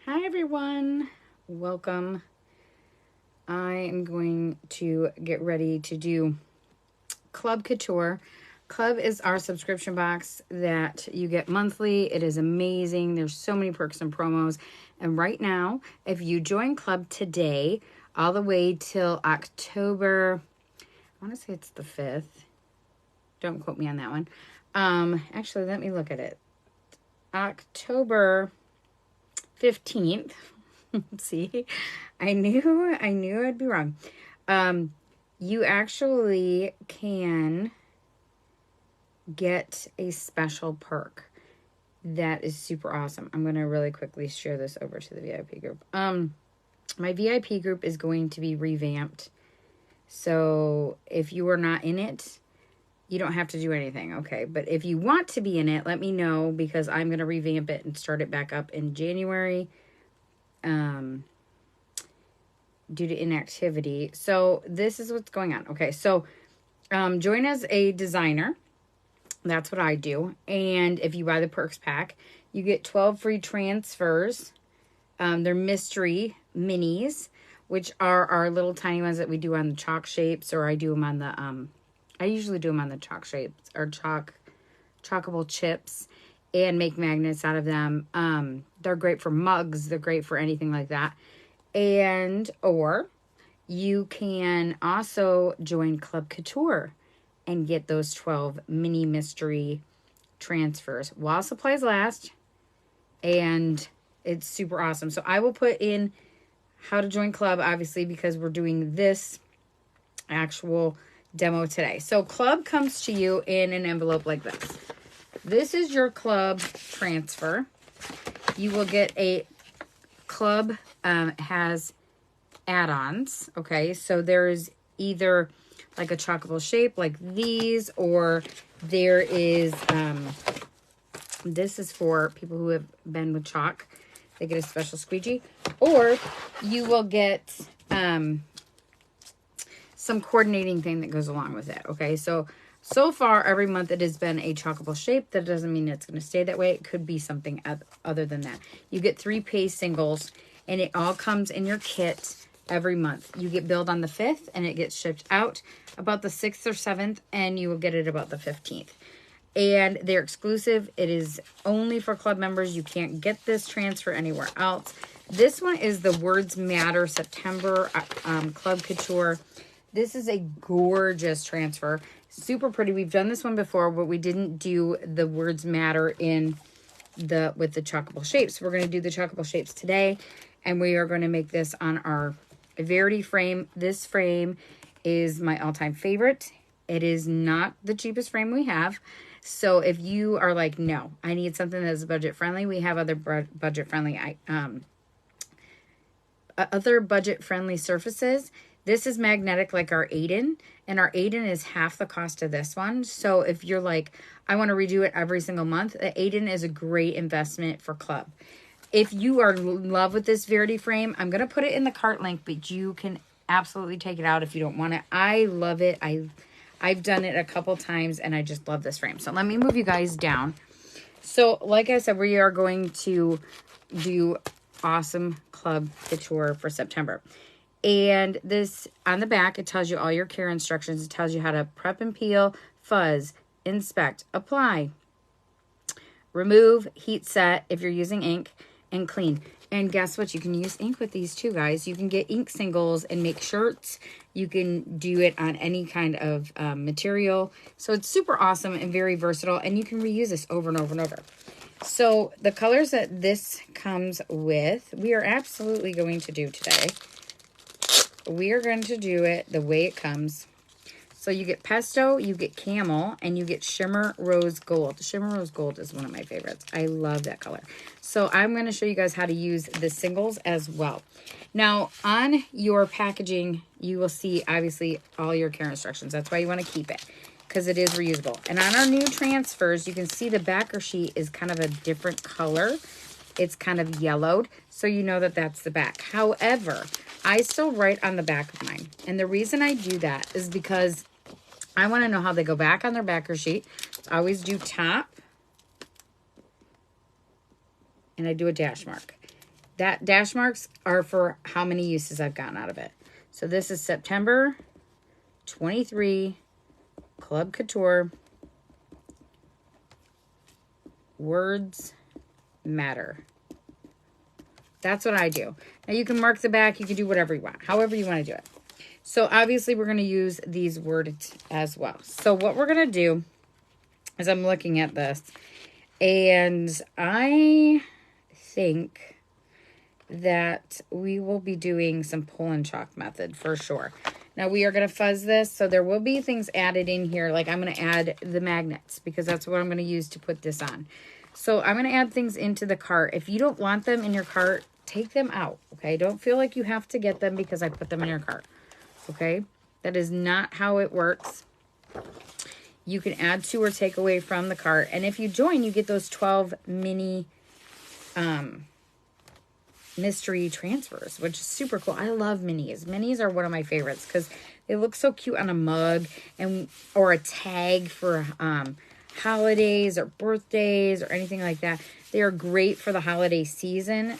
Hi everyone, welcome. I am going to get ready to do Club Couture. Club is our subscription box that you get monthly. It is amazing. There's so many perks and promos. And right now, if you join Club today, all the way till October, I want to say it's the 5th. Don't quote me on that one. Actually, let me look at it. October 15th. See, I knew I'd be wrong. You actually can get a special perk that is super awesome. I'm going to really quickly share this over to the VIP group. My VIP group is going to be revamped. So if you are not in it, you don't have to do anything, okay? But if you want to be in it, let me know because I'm going to revamp it and start it back up in January. Due to inactivity. So this is what's going on. Okay, so join as a designer. That's what I do. And if you buy the perks pack, you get 12 free transfers. They're mystery minis, which are our little tiny ones that we do on the chalk shapes, or I do them on the I usually do them on the chalk shapes or chalkable chips and make magnets out of them. They're great for mugs. They're great for anything like that. And or you can also join Club Couture and get those 12 mini mystery transfers while supplies last. And it's super awesome. So I will put in how to join Club, obviously, because we're doing this actual demo today. So Club comes to you in an envelope like this. This is your Club transfer. You will get a Club has add-ons, okay? So there's either like a chalkable shape like these, or there is, this is for people who have been with chalk. They get a special squeegee. Or you will get some coordinating thing that goes along with it, okay? So far, every month it has been a chalkable shape. That doesn't mean it's going to stay that way. It could be something other than that. You get 3 paste singles, and it all comes in your kit every month. You get billed on the 5th, and it gets shipped out about the 6th or 7th, and you will get it about the 15th. And they're exclusive. It is only for Club members. You can't get this transfer anywhere else. This one is the Words Matter September Club Couture. This is a gorgeous transfer. Super pretty. We've done this one before, but we didn't do the Words Matter with the chalkable shapes. We're going to do the chalkable shapes today, and we are going to make this on our Verity frame. This frame is my all-time favorite. It is not the cheapest frame we have. So if you are like, no, I need something that's budget-friendly, we have other budget-friendly surfaces. This is magnetic like our Aiden, and our Aiden is half the cost of this one. So if you're like, I want to redo it every single month, the Aiden is a great investment for Club. If you are in love with this Verity frame, I'm going to put it in the cart link, but you can absolutely take it out if you don't want it. I love it. I've done it a couple times, and I just love this frame. So let me move you guys down. So like I said, we are going to do awesome Club Couture for September. And this, on the back, it tells you all your care instructions. It tells you how to prep and peel, fuzz, inspect, apply, remove, heat set if you're using ink, and clean. And guess what? You can use ink with these too, guys. You can get ink singles and make shirts. You can do it on any kind of material. So it's super awesome and very versatile, and you can reuse this over and over and over. So the colors that this comes with, we are absolutely going to do today. We are going to do it the way it comes. So you get pesto, you get camel, and you get shimmer rose gold. Shimmer rose gold is one of my favorites. I love that color. So I'm going to show you guys how to use the singles as well. Now, on your packaging, you will see, obviously, all your care instructions. That's why you want to keep it, because it is reusable. And on our new transfers, you can see the backer sheet is kind of a different color. It's kind of yellowed, so you know that that's the back. However, I still write on the back of mine. And the reason I do that is because I want to know how they go back on their backer sheet. I always do top, and I do a dash mark. that dash marks are for how many uses I've gotten out of it. So this is September 23 Club Couture. Words matter. That's what I do. Now you can mark the back. You can do whatever you want. However you want to do it. So obviously we're going to use these words as well. So what we're going to do is I'm looking at this. And I think that we will be doing some pull and chalk method for sure. Now we are going to fuzz this. So there will be things added in here. Like I'm going to add the magnets because that's what I'm going to use to put this on. So I'm going to add things into the cart. If you don't want them in your cart, take them out. Okay. Don't feel like you have to get them because I put them in your cart. Okay. That is not how it works. You can add to or take away from the cart. And if you join, you get those 12 mini mystery transfers, which is super cool. I love minis. Minis are one of my favorites because they look so cute on a mug and or a tag for holidays or birthdays or anything like that. They are great for the holiday season.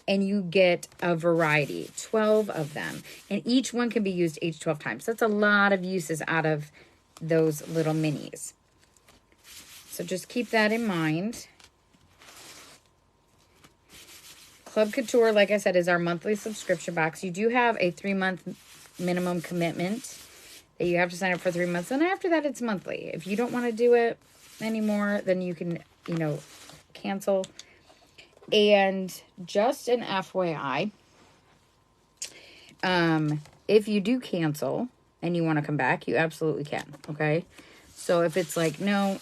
And you get a variety, 12 of them. And each one can be used 8 to 12 times. That's a lot of uses out of those little minis. So just keep that in mind. Club Couture, like I said, is our monthly subscription box. You do have a 3-month minimum commitment that you have to sign up for 3 months. And after that, it's monthly. If you don't want to do it anymore, then you can, cancel. And just an FYI, if you do cancel and you want to come back, you absolutely can, okay? So if it's like, no,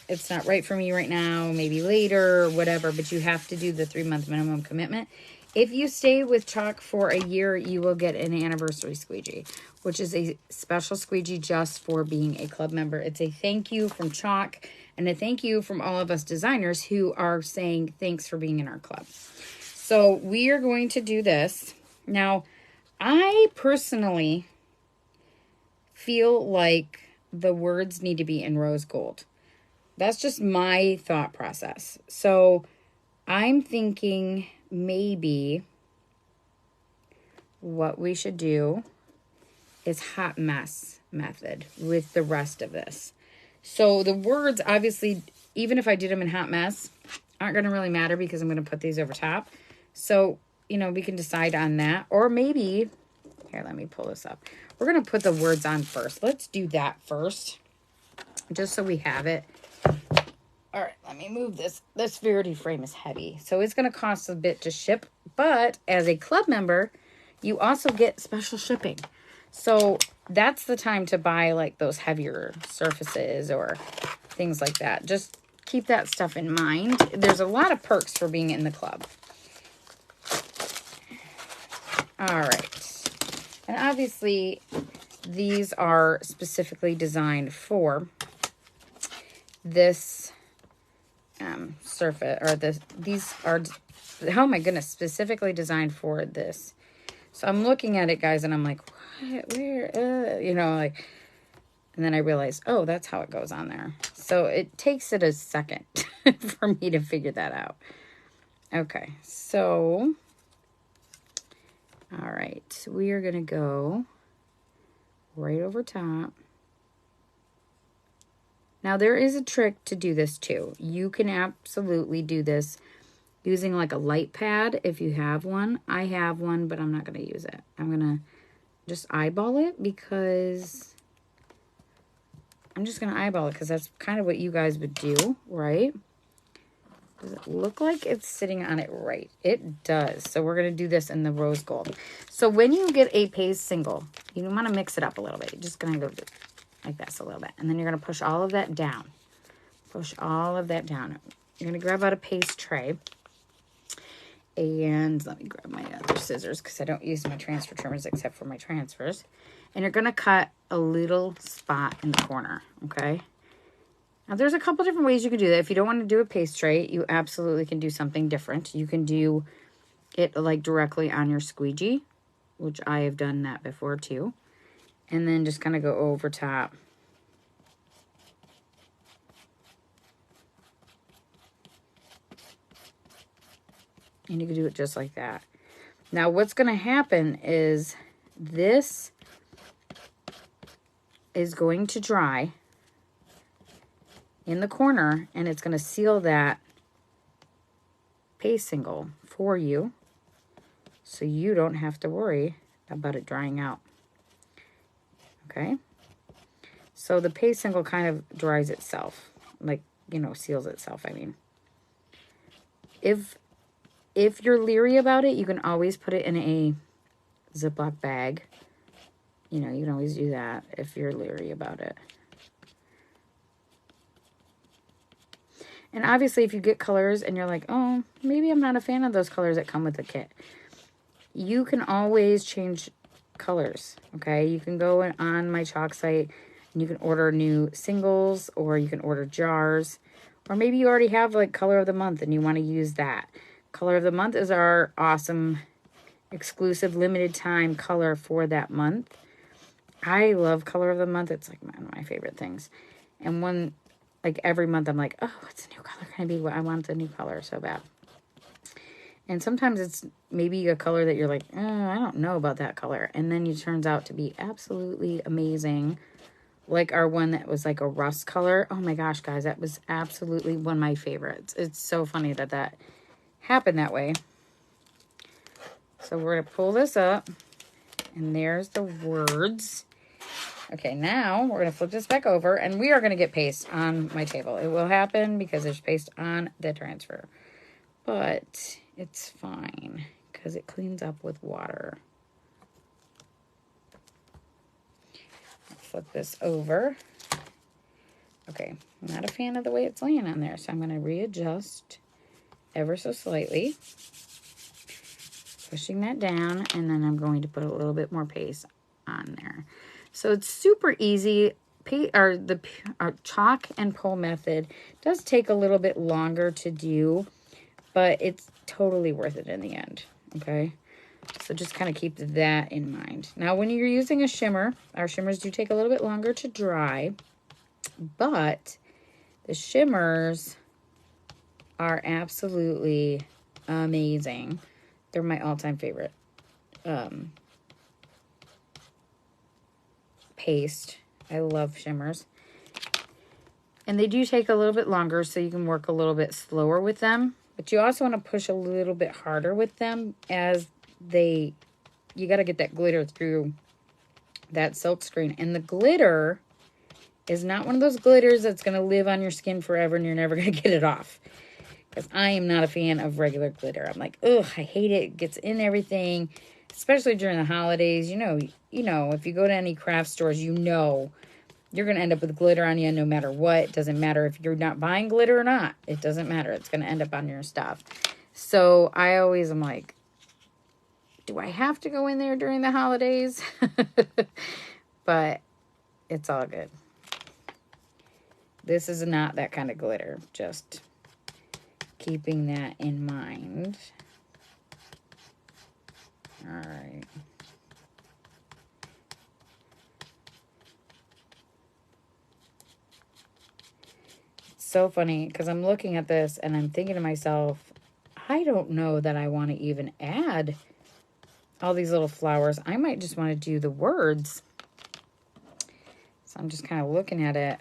it's not right for me right now, maybe later or whatever, but you have to do the 3-month minimum commitment. If you stay with Chalk for a year, you will get an anniversary squeegee, which is a special squeegee just for being a club member. It's a thank you from Chalk and a thank you from all of us designers who are saying thanks for being in our club. So we are going to do this. Now, I personally feel like the words need to be in rose gold. That's just my thought process. So I'm thinking maybe what we should do is hot mess method with the rest of this. So the words, obviously, even if I did them in hot mess, aren't going to really matter because I'm going to put these over top. So, we can decide on that. Or maybe, here, let me pull this up. We're going to put the words on first. Let's do that first, just so we have it. All right, let me move this. This Verity frame is heavy, so it's going to cost a bit to ship. But as a club member, you also get special shipping. So that's the time to buy like those heavier surfaces or things like that. Just keep that stuff in mind. There's a lot of perks for being in the club. All right. And obviously, these are specifically designed for this surface, or these are, oh my goodness, specifically designed for this. So I'm looking at it, guys, and I'm like, what, where, and then I realized, oh, that's how it goes on there. So it takes it a second for me to figure that out. Okay, so, all right, we are going to go right over top. Now, there is a trick to do this, too. You can absolutely do this using, like, a light pad if you have one. I have one, but I'm not going to use it. I'm going to just eyeball it because that's kind of what you guys would do, right? Does it look like it's sitting on it right? It does. So we're going to do this in the rose gold. So when you get a paste single, you want to mix it up a little bit. You're just going to go like this a little bit. And then you're going to push all of that down. Push all of that down. You're going to grab out a paste tray. And let me grab my other scissors because I don't use my transfer trimmers except for my transfers. And you're going to cut a little spot in the corner, okay? Now, there's a couple different ways you can do that. If you don't want to do a paste tray, you absolutely can do something different. You can do it like directly on your squeegee, which I have done that before too. And then just kind of go over top. And you can do it just like that. Now, what's going to happen is this is going to dry in the corner, and it's going to seal that paste single for you, so you don't have to worry about it drying out. Okay? So the paste single kind of dries itself, like, you know, seals itself, I mean. If you're leery about it, you can always put it in a Ziploc bag. You know, you can always do that if you're leery about it. And obviously, if you get colors and you're like, oh, maybe I'm not a fan of those colors that come with the kit, you can always change colors, okay? You can go on my chalk site and you can order new singles, or you can order jars, or maybe you already have like color of the month and you want to use that. Color of the month is our awesome exclusive limited time color for that month. I love color of the month. It's like one of my favorite things. And when, like every month I'm like, oh, what's a new color gonna be? I want the new color so bad. And sometimes it's maybe a color that you're like, I don't know about that color. And then it turns out to be absolutely amazing. Like our one that was like a rust color. Oh my gosh, guys, that was absolutely one of my favorites. It's so funny that that happened that way. So we're going to pull this up. And there's the words. Okay, now we're going to flip this back over. And we are going to get paste on my table. It will happen because there's paste on the transfer. But it's fine because it cleans up with water. Flip this over. Okay, I'm not a fan of the way it's laying on there, so I'm going to readjust ever so slightly. Pushing that down, and then I'm going to put a little bit more paste on there. So it's super easy. Our chalk and pull method does take a little bit longer to do, but it's totally worth it in the end, okay? So just kind of keep that in mind. Now, when you're using a shimmer, our shimmers do take a little bit longer to dry, but the shimmers are absolutely amazing. They're my all-time favorite paste. I love shimmers. And they do take a little bit longer, so you can work a little bit slower with them. But you also want to push a little bit harder with them as you got to get that glitter through that silk screen. And the glitter is not one of those glitters that's going to live on your skin forever and you're never going to get it off. Because I am not a fan of regular glitter. I'm like, ugh, I hate it. It gets in everything, especially during the holidays. You know, if you go to any craft stores, you know you're going to end up with glitter on you no matter what. It doesn't matter if you're not buying glitter or not. It doesn't matter. It's going to end up on your stuff. So I always am like, do I have to go in there during the holidays? But it's all good. This is not that kind of glitter. Just keeping that in mind. All right. It's so funny because I'm looking at this and I'm thinking to myself, I don't know that I want to even add all these little flowers. I might just want to do the words. So I'm just kind of looking at it.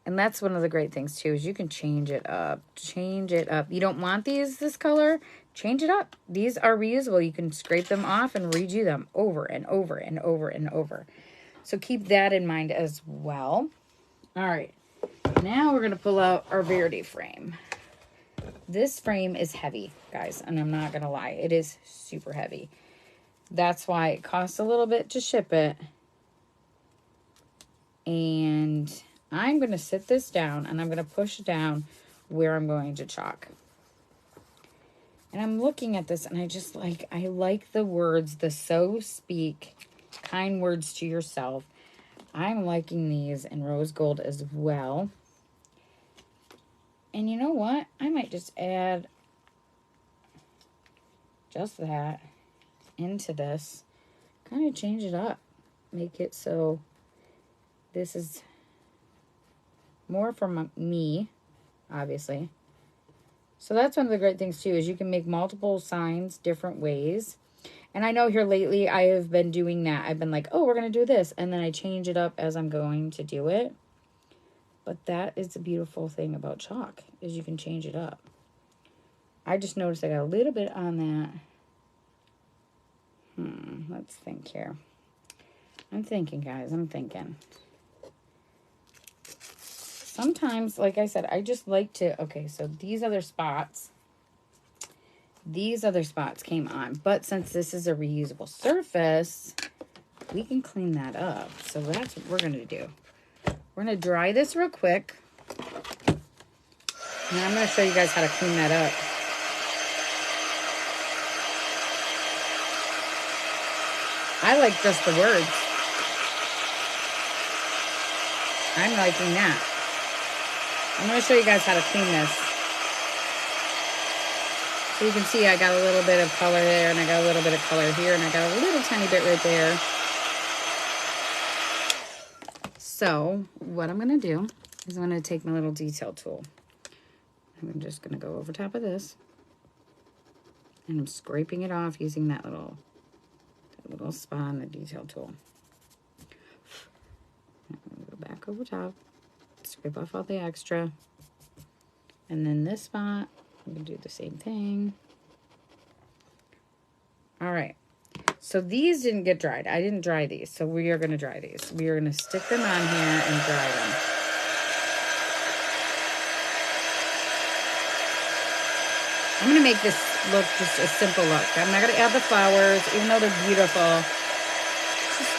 And that's one of the great things too, is you can change it up. Change it up. You don't want this color? Change it up. These are reusable. You can scrape them off and redo them over and over and over and over. So keep that in mind as well. All right. Now we're going to pull out our Verity frame. This frame is heavy, guys, and I'm not going to lie. It is super heavy. That's why it costs a little bit to ship it. And I'm going to sit this down and I'm going to push down where I'm going to chalk. And I'm looking at this and I like the words, the so speak, kind words to yourself. I'm liking these in rose gold as well. And you know what? I might just add just that into this. Kind of change it up. Make it so this is more for me, obviously. So that's one of the great things too, is you can make multiple signs different ways. And I know here lately I have been doing that. I've been like, oh, we're going to do this. And then I change it up as I'm going to do it. But that is the beautiful thing about chalk, is you can change it up. I just noticed I got a little bit on that. Let's think here. I'm thinking, guys. I'm thinking. Sometimes, like I said, I just like to... Okay, so these other spots came on. But since this is a reusable surface, we can clean that up. So that's what we're going to do. We're going to dry this real quick. And I'm going to show you guys how to clean that up. I like just the words. I'm liking that. I'm going to show you guys how to clean this. So you can see I got a little bit of color there, and I got a little bit of color here, and I got a little tiny bit right there. So what I'm going to do is I'm going to take my little detail tool. I'm just going to go over top of this. And I'm scraping it off using that little spot on the detail tool. Go back over top. Scrape off all the extra. And then this spot, I'm going to do the same thing. All right. So these didn't get dried. I didn't dry these. So we are going to dry these. We are going to stick them on here and dry them. I'm going to make this look just a simple look. I'm not going to add the flowers, even though they're beautiful.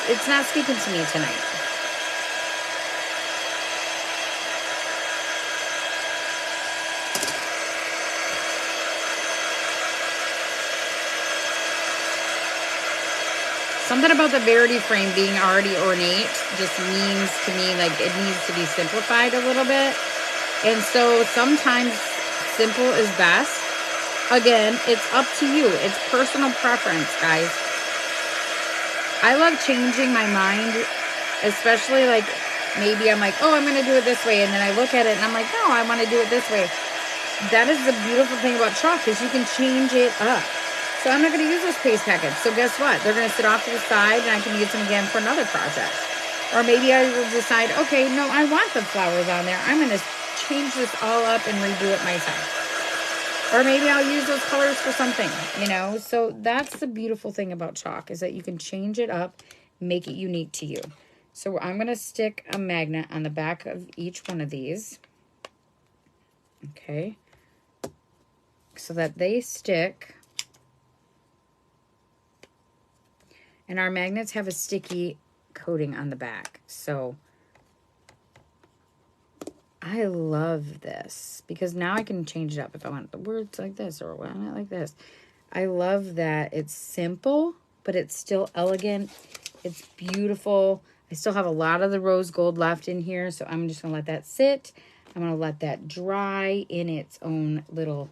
It's not speaking to me tonight. Something about the Verity frame being already ornate just means to me like it needs to be simplified a little bit. And so sometimes simple is best. Again, it's up to you. It's personal preference, guys. I love changing my mind, especially like maybe I'm like, oh, I'm going to do it this way. And then I look at it and I'm like, no, I want to do it this way. That is the beautiful thing about chalk, is you can change it up. So I'm not going to use those paste packets. So guess what? They're going to sit off to the side and I can use them again for another project. Or maybe I will decide, okay, no, I want the flowers on there. I'm going to change this all up and redo it myself. Or maybe I'll use those colors for something, you know. So that's the beautiful thing about chalk, is that you can change it up, make it unique to you. So I'm going to stick a magnet on the back of each one of these. Okay. So that they stick. And our magnets have a sticky coating on the back. So I love this because now I can change it up if I want the words like this or I want it like this. I love that it's simple, but it's still elegant. It's beautiful. I still have a lot of the rose gold left in here, so I'm just going to let that sit. I'm going to let that dry in its own little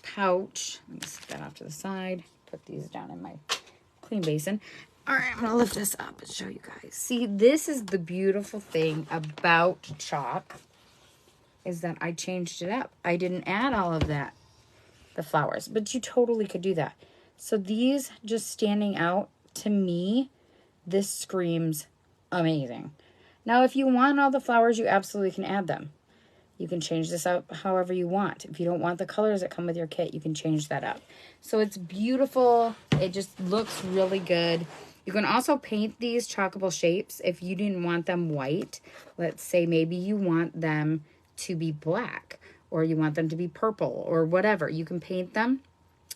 pouch. Let me set that off to the side. Put these down in my clean basin. All right, I'm going to lift this up and show you guys. See, this is the beautiful thing about chalk, is that I changed it up. I didn't add all of that, the flowers, but you totally could do that. So these just standing out, to me, this screams amazing. Now, if you want all the flowers, you absolutely can add them. You can change this up however you want. If you don't want the colors that come with your kit, you can change that up. So it's beautiful. It just looks really good. You can also paint these chalkable shapes if you didn't want them white. Let's say maybe you want them to be black, or you want them to be purple, or whatever. You can paint them.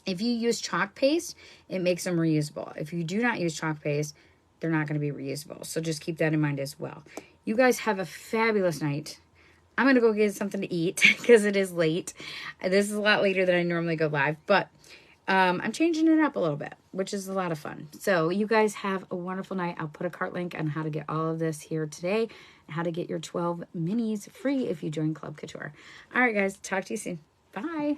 If you use chalk paste, it makes them reusable. If you do not use chalk paste, they're not going to be reusable. So just keep that in mind as well. You guys have a fabulous night. I'm going to go get something to eat because it is late. This is a lot later than I normally go live, but I'm changing it up a little bit, which is a lot of fun. So you guys have a wonderful night. I'll put a cart link on how to get all of this here today and how to get your 12 minis free if you join Club Couture. All right, guys. Talk to you soon. Bye.